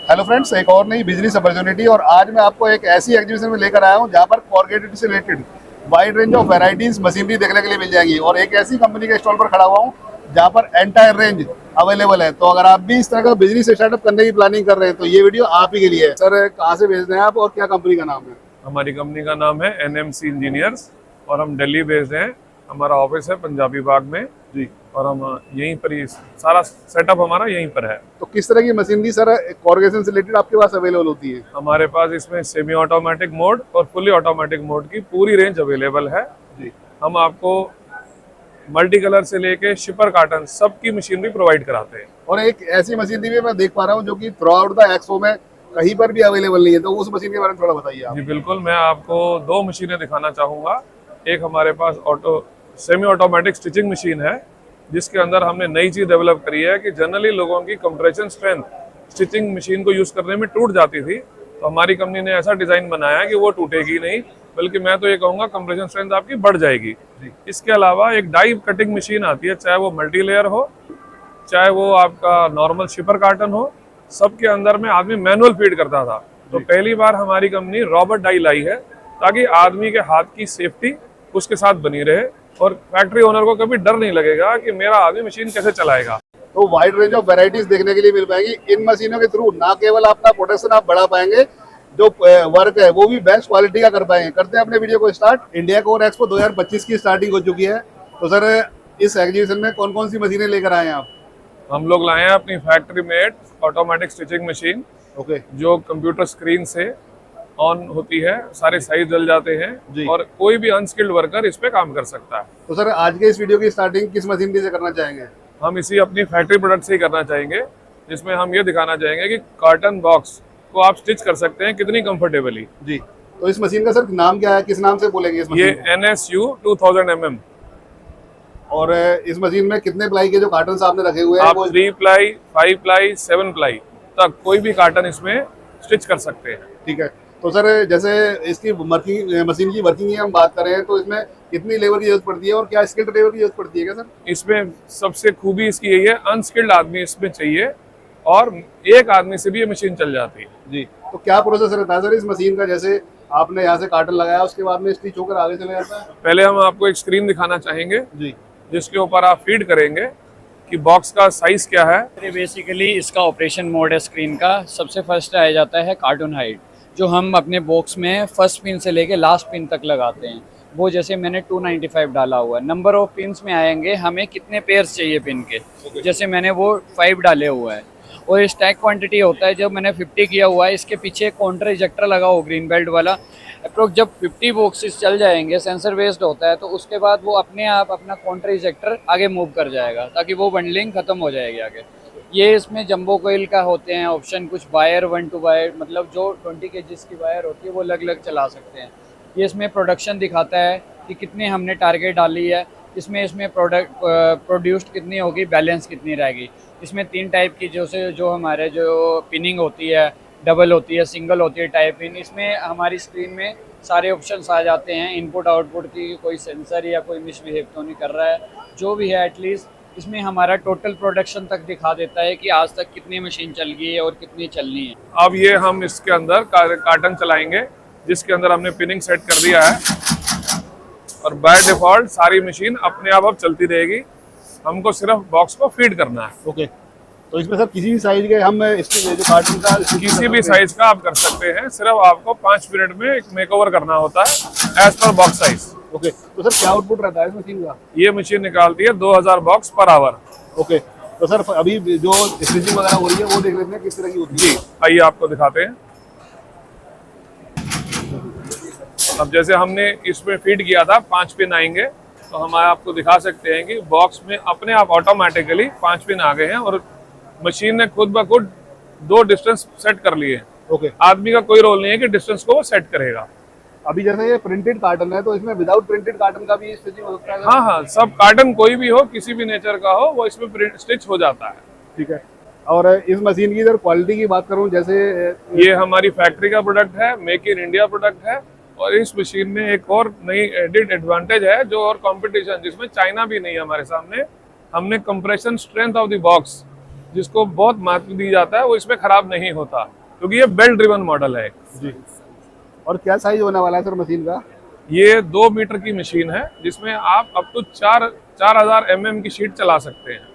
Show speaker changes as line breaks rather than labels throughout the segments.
Hello friends, एक और नई बिजनेस अपॉर्चुनिटी। और आज मैं आपको एक ऐसी एग्जीबिशन में लेकर आया हूं जहां पर कॉर्गेटेड से related wide range of varieties machinery देखने के लिए मिल जाएंगी। और एक ऐसी कंपनी के स्टॉल पर खड़ा हुआ हूं जहां पर एंटायर रेंज अवेलेबल है। तो अगर आप भी इस तरह का बिजनेस स्टार्टअप करने की प्लानिंग कर रहे हैं तो ये वीडियो आप ही के लिए है। सर, कहाँ से भेज रहे हैं आप और क्या कंपनी का नाम है?
हमारी कंपनी का नाम है एनएमसी इंजीनियर्स और हम दिल्ली बेस्ड हैं। हमारा ऑफिस है पंजाबी बाग में
जी।
और हम यहीं पर ही सारा सेटअप हमारा यहीं पर है।
तो किस तरह की मशीनरी सर कॉर्गेशन से रिलेटेड आपके पास अवेलेबल होती है?
हमारे पास इसमें सेमी ऑटोमेटिक मोड और फुली ऑटोमेटिक मोड की पूरी रेंज अवेलेबल है।
जी।
हम आपको मल्टी कलर से लेके शिपर कार्टन सबकी मशीनरी प्रोवाइड कराते हैं।
और एक ऐसी मशीनरी भी मैं देख पा रहा हूँ जो कि थ्रू आउट द एक्सपो में कहीं पर भी अवेलेबल नहीं है, तो उस मशीन के बारे में थोड़ा बताइए आप।
जी बिल्कुल, मैं आपको दो मशीनें दिखाना चाहूँगा। एक हमारे पास सेमी ऑटोमेटिक स्टिचिंग मशीन है जिसके अंदर हमने नई चीज़ डेवलप करी है कि जनरली लोगों की कंप्रेशन स्ट्रेंथ स्टिचिंग मशीन को यूज़ करने में टूट जाती थी। तो हमारी कंपनी ने ऐसा डिज़ाइन बनाया है कि वो टूटेगी नहीं, बल्कि मैं तो ये कहूँगा कंप्रेशन स्ट्रेंथ आपकी बढ़ जाएगी। इसके अलावा एक डाई कटिंग मशीन आती है, चाहे वो मल्टी लेयर हो चाहे वो आपका नॉर्मल शिपर कार्टन हो, सबके अंदर में आदमी मैनुअल फीड करता था। तो पहली बार हमारी कंपनी रॉबर्ट डाई लाई है ताकि आदमी के हाथ की सेफ्टी उसके साथ बनी रहे और फैक्ट्री ओनर को कभी डर नहीं लगेगा कि मेरा आदमी मशीन कैसे चलाएगा।
तो वाइड रेंज ऑफ वैरायटीज देखने के लिए मिल पाएंगी इन मशीनों के थ्रू। ना केवल अपना प्रोडक्शन आप बढ़ा पाएंगे, जो वर्क है वो भी बेस्ट क्वालिटी का कर पाएंगे। करते हैं अपने वीडियो को स्टार्ट। इंडिया कोर एक्सपो 2025 की स्टार्टिंग हो चुकी है। तो सर, इस एग्जीबिशन में कौन कौन सी मशीनें लेकर आए हैं आप?
हम लोग लाए हैं अपनी factory made automatic stitching machine,
okay.
जो कंप्यूटर स्क्रीन से ऑन होती है, सारे साइज जल जाते हैं
जी।
और कोई भी अनस्किल्ड वर्कर इस पे काम कर सकता है।
तो सर, आज के इस वीडियो की स्टार्टिंग किस मशीनरी से करना चाहेंगे?
हम इसी अपनी फैक्ट्री प्रोडक्ट से ही करना चाहेंगे, जिसमें हम ये दिखाना चाहेंगे कि कार्टन बॉक्स को आप स्टिच कर सकते हैं कितनी कंफर्टेबली।
जी। तो इस मशीन का सर नाम क्या है, किस नाम से बोलेंगे इस
ये
मशीन को?
NSU 2000 mm।
और इस मशीन में कितने प्लाई के जो कार्टन आपने रखे हुए हैं
आप
वो?
3 प्लाई 5 प्लाई 7 प्लाई तक कोई भी कार्टन इसमें स्टिच कर सकते हैं।
ठीक है। तो सर, जैसे इसकी वर्किंग मशीन की वर्किंग की हम बात करें तो इसमें कितनी लेबर की जरूरत पड़ती है और क्या स्किल्ड लेबर की जरूरत पड़ती है क्या सर?
इसमें सबसे खूबी इसकी यही है, अनस्किल्ड आदमी इसमें चाहिए और एक आदमी से भी ये मशीन चल जाती है।
जी। तो क्या प्रोसेस रहता है सर इस मशीन का? जैसे आपने यहाँ से कार्टन लगाया, उसके बाद में स्टिच होकर आगे चले जाता है?
पहले हम आपको एक स्क्रीन दिखाना चाहेंगे
जी।
जिसके ऊपर आप फीड करेंगे कि बॉक्स का साइज क्या है।
बेसिकली इसका ऑपरेशन मोड है स्क्रीन का। सबसे फर्स्ट आ जाता है कार्टून हाइट, जो हम अपने बॉक्स में फर्स्ट पिन से लेके लास्ट पिन तक लगाते हैं। वो जैसे मैंने 295 डाला हुआ है। नंबर ऑफ पिन्स में आएंगे हमें कितने पेयर्स चाहिए पिन के, जैसे मैंने वो 5 डाले हुआ है। और स्टैक क्वांटिटी होता है, जब मैंने 50 किया हुआ है, इसके पीछे काउंटर इजेक्टर लगा हो ग्रीन बेल्ट वाला। अप्रोक्स जब 50 बॉक्सेस चल जाएंगे, सेंसर बेस्ड होता है, तो उसके बाद वो अपने आप अपना काउंटर इजेक्टर आगे मूव कर जाएगा ताकि वो बंडलिंग खत्म हो जाएगी आगे। ये इसमें जंबो कोयल का होते हैं ऑप्शन, कुछ वायर 1 to वायर, मतलब जो 20 kg की वायर होती है वो अलग अलग चला सकते हैं। ये इसमें प्रोडक्शन दिखाता है कि कितने हमने टारगेट डाली है, इसमें प्रोड्यूस्ड कितनी होगी, बैलेंस कितनी रहेगी। इसमें 3 टाइप की जो हमारे जो पिनिंग होती है, डबल होती है, सिंगल होती है टाइप पिन। इसमें हमारी स्क्रीन में सारे ऑप्शंस आ जाते हैं इनपुट आउटपुट की, कोई सेंसर या कोई मिसबिहेव तो नहीं कर रहा है, जो भी है एटलीस्ट इसमें हमारा टोटल प्रोडक्शन तक दिखा देता है कि आज तक कितनी मशीन चल गई है और कितनी चलनी है।
अब ये हम इसके अंदर कार्टन चलाएंगे जिसके अंदर हमने पिनिंग सेट कर दिया है और बाय डिफॉल्ट सारी मशीन अपने आप अब चलती रहेगी। हमको सिर्फ बॉक्स को फीड करना है।
ओके। तो इसमें सर किसी भी साइज के हम इसकी जो कार्टन का
किसी भी साइज का आप कर सकते हैं, सिर्फ आपको 5 मिनट में एक मेकओवर करना होता है as per box size.
Okay. तो सर क्या आउटपुट रहता है इस मशीन का?
ये मशीन निकालती है 2000 बॉक्स पर आवर।
ओके। तो सर अभी जो स्टिचिंग वगैरह हो रही है वो देख लेते हैं किस तरह की होती है।
आइए आपको दिखाते हैं। अब जैसे हमने इसमें फीड किया था 5 पिन आएंगे, तो हम आपको दिखा सकते हैं कि बॉक्स में अपने आप ऑटोमेटिकली 5 पिन आ गए हैं और मशीन ने खुद ब खुद 2 डिस्टेंस सेट कर लिए हैं।
ओके।
आदमी का कोई रोल नहीं है कि डिस्टेंस को वो सेट करेगा।
अभी जैसे ये प्रिंटेड कार्टन है तो इसमें विदाउट प्रिंटेड कार्टन का भी स्टिचिंग हो सकता है?
हाँ हाँ, सब कार्टन कोई भी हो, किसी भी नेचर का हो, वो इसमें प्रिंट स्टिच हो जाता है।
ठीक है। और इस मशीन की अगर क्वालिटी की बात करूं, जैसे
ये हमारी फैक्ट्री का प्रोडक्ट है, मेक इन इंडिया प्रोडक्ट है। और इस मशीन में एक और नई एडिड एडवांटेज है, जो और कंपटीशन जिसमें चाइना भी नहीं है हमारे सामने। हमने compression strength of the box जिसको बहुत महत्व दी जाता है, वो इसमें खराब नहीं होता, क्योंकि ये बेल्ट ड्रिवन मॉडल है।
जी। और क्या साइज होने वाला है सर मशीन का?
ये 2 मीटर की मशीन है, जिसमें आप अप टू 4000 mm की शीट चला सकते हैं।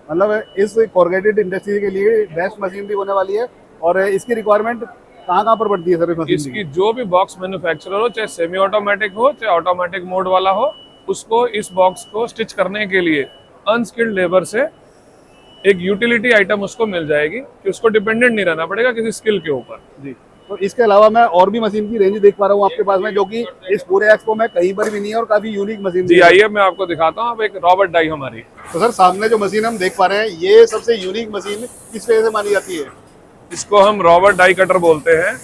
मतलब इस कॉर्गेटेड इंडस्ट्री के लिए बेस्ट मशीन भी होने वाली है। और इसकी रिक्वायरमेंट कहाँ पड़ती है सर इस मशीन
इसकी जो भी बॉक्स मैन्युफैक्चरर हो, चाहे सेमी ऑटोमेटिक हो चाहे ऑटोमेटिक मोड वाला हो, उसको इस बॉक्स को स्टिच करने के लिए अनस्किल्ड लेबर से एक यूटिलिटी आइटम उसको मिल जाएगी कि उसको डिपेंडेंट नहीं रहना पड़ेगा किसी स्किल के ऊपर।
जी। तो इसके अलावा मैं और भी मशीन की रेंज देख पा रहा हूँ आपके पास में, जो कि इस पूरे एक्सपो में कहीं पर भी नहीं है और काफी यूनिक मशीन।
जी आइए मैं आपको दिखाता हूँ। अब एक रॉबर्ट डाई हमारी।
तो सर सामने जो मशीन हम देख पा रहे हैं, ये सबसे यूनिक मशीन किस वजह से मानी जाती है?
इसको हम रॉबर्ट डाई कटर बोलते हैं।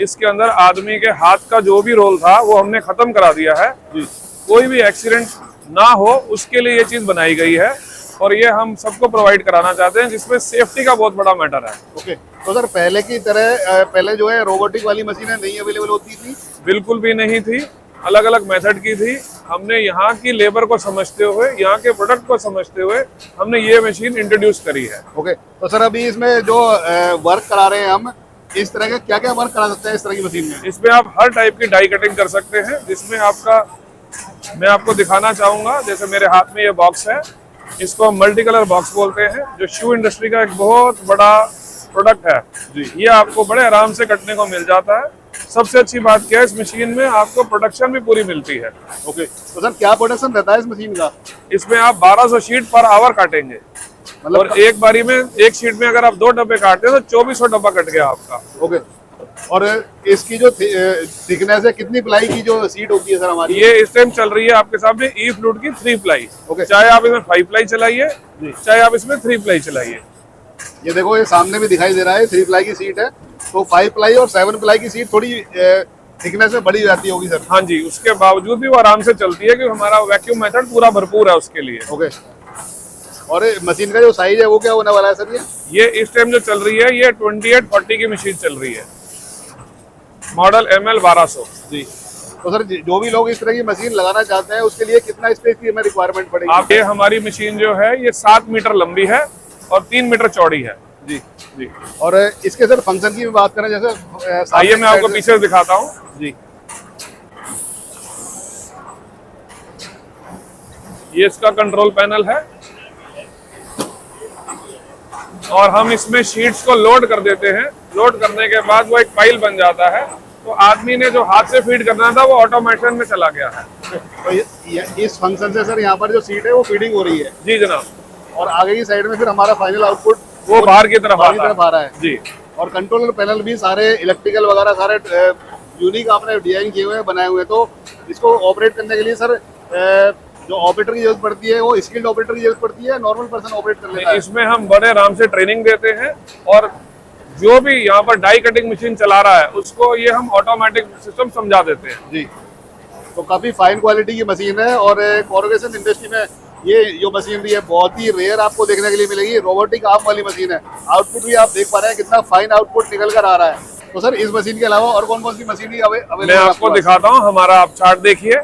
इसके अंदर आदमी के हाथ का जो भी रोल था वो हमने खत्म करा दिया है। कोई भी एक्सीडेंट ना हो उसके लिए ये चीज बनाई गई है, और ये हम सबको प्रोवाइड कराना चाहते हैं, जिसमें सेफ्टी का बहुत बड़ा मैटर है।
ओके। तो सर पहले की तरह पहले जो है रोबोटिक वाली मशीनें नहीं अवेलेबल होती थी?
बिल्कुल भी नहीं थी, अलग अलग मेथड की थी। हमने यहाँ की लेबर को समझते हुए, यहाँ के प्रोडक्ट को समझते हुए हमने ये मशीन इंट्रोड्यूस करी है।
ओके। तो सर अभी इसमें जो वर्क करा रहे हैं हम, इस तरह का क्या क्या वर्क करा सकते हैं इस तरह की मशीन में?
इसमें आप हर टाइप की डाई कटिंग कर सकते हैं, जिसमें आपका, मैं आपको दिखाना चाहूंगा, जैसे मेरे हाथ में ये बॉक्स है, इसको हम मल्टी कलर बॉक्स बोलते हैं, जो शू इंडस्ट्री का एक बहुत बड़ा प्रोडक्ट है। ये आपको बड़े आराम से कटने को मिल जाता है। सबसे अच्छी बात क्या है, इस मशीन में आपको प्रोडक्शन भी पूरी मिलती है।
ओके। तो सर क्या प्रोडक्शन रहता है इस मशीन का?
इसमें आप 1200 शीट पर आवर काटेंगे,
मतलब
और एक बारी में एक शीट में अगर आप 2 डब्बे काटते हैं तो 2400 डब्बा कट गया आपका।
ओके। और इसकी जो थिकनेस है, कितनी प्लाई की जो सीट होती है सर हमारी?
ये इस टाइम चल रही है आपके सामने ई फ्लूट की 3 प्लाई।
ओके।
चाहे आप इसमें 5 प्लाई चलाइए, चाहे आप इसमें 3 प्लाई चलाइए।
ये देखो, ये सामने भी दिखाई दे रहा है 3 प्लाई की सीट है। तो 5 प्लाई और 7 प्लाई की सीट थोड़ी थिकनेस में बड़ी जाती होगी सर?
हाँ जी, उसके बावजूद भी वो आराम से चलती है, क्योंकि हमारा वैक्यूम मेथड पूरा भरपूर है उसके लिए।
ओके। और मशीन का जो साइज है वो क्या होने वाला है सर?
ये इस टाइम जो चल रही है, ये 2840 की मशीन चल रही है, मॉडल ML 1200।
जी। तो सर जो भी लोग इस तरह की मशीन लगाना चाहते हैं, उसके लिए कितना स्पेस की हमें रिक्वायरमेंट पड़ेगी?
आप, ये हमारी मशीन जो है ये 7 मीटर लंबी है और 3 मीटर चौड़ी है।
जी। जी। और इसके सर फंक्शन की बात करें, जैसे
आइए मैं आपको पीछे दिखाता हूँ।
जी।
ये इसका कंट्रोल पैनल है, और हम इसमें शीट्स को लोड कर देते हैं। लोड करने के बाद वो एक पाइल बन जाता है, तो आदमी ने जो हाथ से फीड करना था वो ऑटोमेशन में चला गया है।
तो इस फंक्शन से सर यहाँ पर जो सीट है वो फीडिंग हो रही है?
जी जनाब।
और आगे की साइड में फिर हमारा फाइनल आउटपुट
वो बाहर की तरफ
आ रहा है।
जी।
और कंट्रोलर पैनल भी सारे इलेक्ट्रिकल वगैरह सारे यूनिक आपने डिजाइन किए हुए हैं, बनाए हुए हैं। तो इसको ऑपरेट करने के लिए सर जो ऑपरेटर की जरूरत पड़ती है, वो स्किल्ड ऑपरेटर की जरूरत पड़ती है, नॉर्मल पर्सन ऑपरेट कर लेता है?
इसमें हम बड़े आराम से ट्रेनिंग देते हैं, और जो भी यहाँ पर डाई कटिंग मशीन चला रहा है उसको ये हम ऑटोमेटिक सिस्टम समझा देते हैं।
जी। तो काफी फाइन क्वालिटी की मशीन है, और कॉर्पोरेशन इंडस्ट्री में ये जो मशीन भी है बहुत ही रेयर आपको देखने के लिए मिलेगी। रोबोटिक आर्म वाली मशीन है। आउटपुट भी आप देख पा रहे हैं कितना फाइन आउटपुट निकल कर आ रहा है। तो सर इस मशीन के अलावा और कौन कौन सी मशीन अवेलेबल?
मैं आपको दिखाता हूँ, हमारा आप चार्ट देखिए।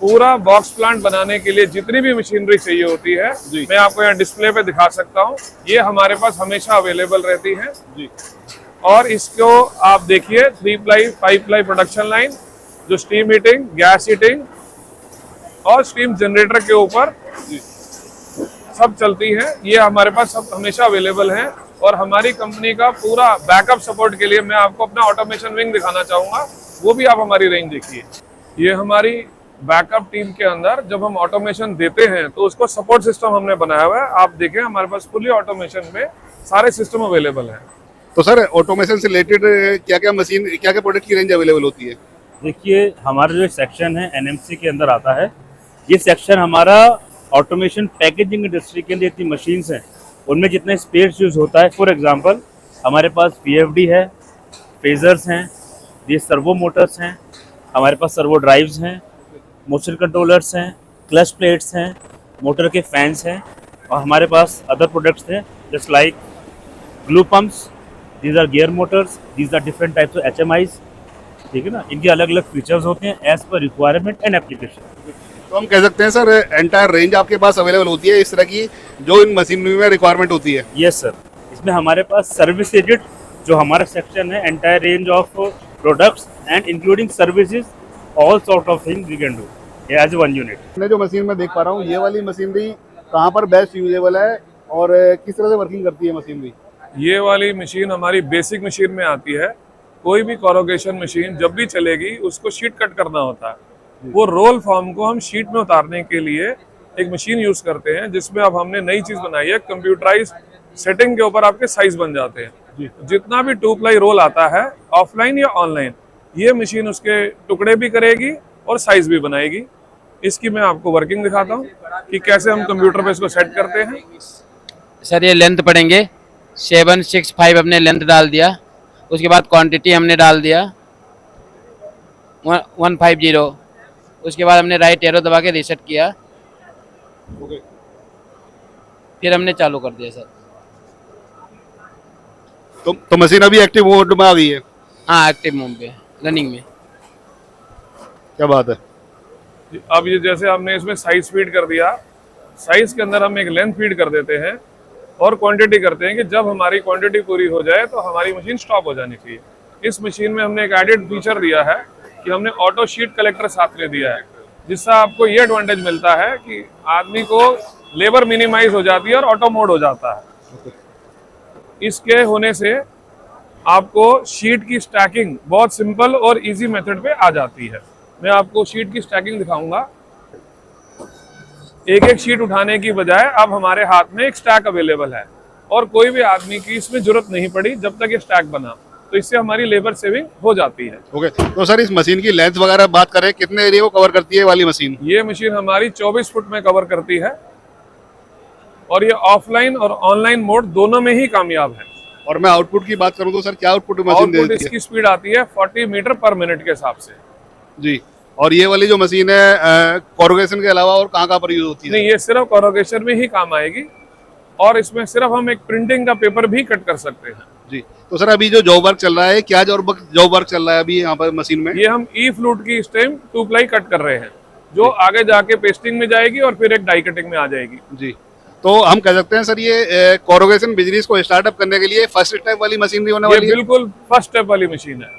पूरा बॉक्स प्लांट बनाने के लिए जितनी भी मशीनरी चाहिए होती है, मैं आपको यहाँ डिस्प्ले पे दिखा सकता हूँ। ये हमारे पास हमेशा अवेलेबल रहती है। जी। और इसको आप देखिए, 3 प्लाई 5 प्लाई प्रोडक्शन लाइन, जो स्टीम हीटिंग, गैस हीटिंग और स्टीम जनरेटर के ऊपर सब चलती है। ये हमारे पास सब हमेशा अवेलेबल है। और हमारी कंपनी का पूरा बैकअप सपोर्ट के लिए मैं आपको अपना ऑटोमेशन विंग दिखाना चाहूँगा, वो भी आप हमारी रेंज देखिए। ये हमारी बैकअप टीम के अंदर जब हम ऑटोमेशन देते हैं तो उसको सपोर्ट सिस्टम हमने बनाया हुआ है। आप देखें, हमारे पास फुली ऑटोमेशन में सारे सिस्टम अवेलेबल हैं।
तो सर ऑटोमेशन से रिलेटेड क्या क्या मशीन, क्या क्या प्रोडक्ट की रेंज अवेलेबल होती है?
देखिए, हमारा जो सेक्शन है NMC के अंदर आता है। ये सेक्शन हमारा ऑटोमेशन पैकेजिंग इंडस्ट्री के लिए जितनी मशीन्स हैं उनमें जितने स्पेस यूज़ होता है। फॉर एग्जांपल हमारे पास PFD है, फेजर्स हैं, ये सर्वो मोटर्स हैं, हमारे पास सर्वो ड्राइव्स हैं, मोशन कंट्रोलर्स हैं, क्लच प्लेट्स हैं, मोटर के फैंस हैं, और हमारे पास अदर प्रोडक्ट्स हैं just like glue pumps. These are gear motors, these are different types of HMIs। ठीक है ना, इनके अलग अलग फीचर्स होते हैं as per requirement and application.
तो हम कह सकते हैं सर एंटायर रेंज आपके पास अवेलेबल होती है इस तरह की जो इन मशीनरी में रिक्वायरमेंट होती है।
यस सर, इसमें हमारे पास सर्विस एडिट जो हमारा सेक्शन है, entire range of products and including services, all sort of thing we can do as one unit.
मैं जो मशीन में देख पा रहा हूँ ये वाली मशीनरी कहाँ पर बेस्ट यूजेबल है और किस तरह से वर्किंग करती है मशीनरी?
ये वाली मशीन हमारी बेसिक मशीन में आती है। कोई भी कोरोगेशन मशीन जब भी चलेगी उसको शीट कट करना होता है। वो रोल फॉर्म को हम शीट में उतारने के लिए एक मशीन यूज करते हैं, जिसमें अब हमने नई चीज बनाई है, कंप्यूटराइज सेटिंग के ऊपर आपके साइज बन जाते हैं। जितना भी 2 प्लाई रोल आता है ऑफलाइन या ऑनलाइन, ये मशीन उसके टुकड़े भी करेगी और साइज भी बनाएगी। इसकी मैं आपको वर्किंग दिखाता हूँ कि कैसे हम कंप्यूटर पे इसको सेट करते हैं।
सर ये लेंथ पड़ेंगे 765 हमने लेंथ डाल दिया, उसके बाद क्वांटिटी हमने डाल दिया 150, उसके बाद हमने राइट एरो दबा के रीसेट किया, फिर हमने चालू कर दिया सर।
तो मशीन अभी एक्टिव मोड में आ गई है?
हाँ एक्टिव मोड पे, रनिंग में।
क्या बात है।
अब ये जैसे हमने इसमें साइज फीड कर दिया, साइज के अंदर हम एक लेंथ फीड कर देते हैं और क्वांटिटी करते हैं कि जब हमारी क्वांटिटी पूरी हो जाए तो हमारी मशीन स्टॉप हो जानी चाहिए। इस मशीन में हमने एक एडेड फीचर दिया है कि हमने ऑटो शीट कलेक्टर साथ में दिया है, जिससे आपको ये एडवांटेज मिलता है कि आदमी को लेबर मिनिमाइज हो जाती है और ऑटो मोड हो जाता है। इसके होने से आपको शीट की स्टैकिंग बहुत सिंपल और इजी मेथड पे आ जाती है। मैं आपको शीट की स्टैकिंग दिखाऊंगा। एक एक शीट उठाने की बजाय अब हमारे हाथ में एक स्टैक अवेलेबल है और कोई भी आदमी की इसमें जरूरत नहीं पड़ी जब तक ये स्टैक बना, तो इससे हमारी लेबर सेविंग हो जाती है।
ओके, तो सर इस मशीन की लेंथ वगैरह बात करें, कितने एरिया को कवर करती है वाली मशीन?
ये मशीन हमारी 24 फुट में कवर करती है और ये ऑफलाइन और ऑनलाइन मोड दोनों में ही कामयाब है।
और मैं आउटपुट की बात करूं तो सर क्या आउटपुट मशीन
आउटपुट
देती है?
इसकी स्पीड आती है 40 मीटर पर मिनट के हिसाब से।
जी। और ये वाली जो मशीन है कोरोगेशन के अलावा और कहाँ पर यूज होती है?
नहीं, ये सिर्फ कोरोगेशन में ही काम आएगी और इसमें सिर्फ हम एक प्रिंटिंग का पेपर भी कट कर सकते हैं।
जी। तो सर अभी जो जॉब वर्क चल रहा है, क्या जॉब वर्क चल रहा है अभी यहाँ पर मशीन में?
ये हम ई फ्लूट की इस टाइम 2 प्लाई कट कर रहे हैं, जो आगे जाके पेस्टिंग में जाएगी और फिर एक डाई कटिंग में आ जाएगी।
जी। तो हम कह सकते हैं सर ये कोरोगेशन बिजनेस को स्टार्टअप करने के लिए फर्स्ट स्टेप वाली मशीन भी होने वाली है?
बिल्कुल फर्स्ट स्टेप वाली मशीन है।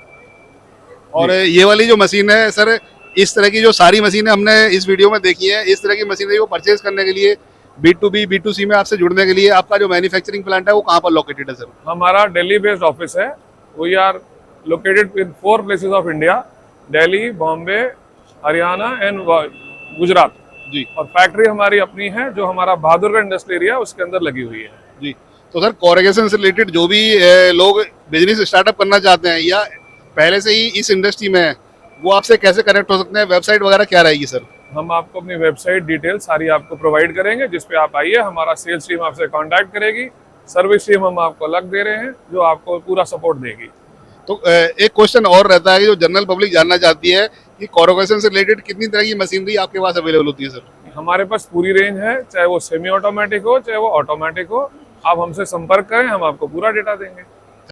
और ये वाली जो मशीन है सर, इस तरह की जो सारी मशीनें हमने इस वीडियो में देखी है, इस तरह की मशीनरी को परचेज करने के लिए B2B B2C में आपसे जुड़ने के लिए आपका जो मैन्युफैक्चरिंग प्लांट है वो कहाँ पर लोकेटेड है सर?
हमारा दिल्ली बेस्ड ऑफिस है। We are located in 4 places of India, Delhi, Bombay, Haryana and Gujarat.
जी।
और फैक्ट्री हमारी अपनी है जो हमारा बहादुरगढ़ इंडस्ट्रियल एरिया उसके अंदर लगी हुई है।
जी। तो सर कोरोगेशन से रिलेटेड जो भी लोग बिजनेस स्टार्टअप करना चाहते हैं या पहले से ही इस इंडस्ट्री में है, वो आपसे कैसे कनेक्ट हो सकते हैं? वेबसाइट वगैरह क्या रहेगी सर?
हम आपको अपनी वेबसाइट डिटेल सारी आपको प्रोवाइड करेंगे, जिस पे आप आइए, हमारा सेल्स टीम आपसे कांटेक्ट करेगी, सर्विस टीम हम आपको अलग दे रहे हैं जो आपको पूरा सपोर्ट देगी।
तो एक क्वेश्चन और रहता है कि जो जनरल पब्लिक जानना चाहती है कि कोरोगेशन से रिलेटेड कितनी तरह की मशीनरी आपके पास अवेलेबल होती है सर?
हमारे पास पूरी रेंज है, चाहे वो सेमी ऑटोमेटिक हो चाहे वो ऑटोमेटिक हो। आप हमसे संपर्क करें, हम आपको पूरा डेटा देंगे।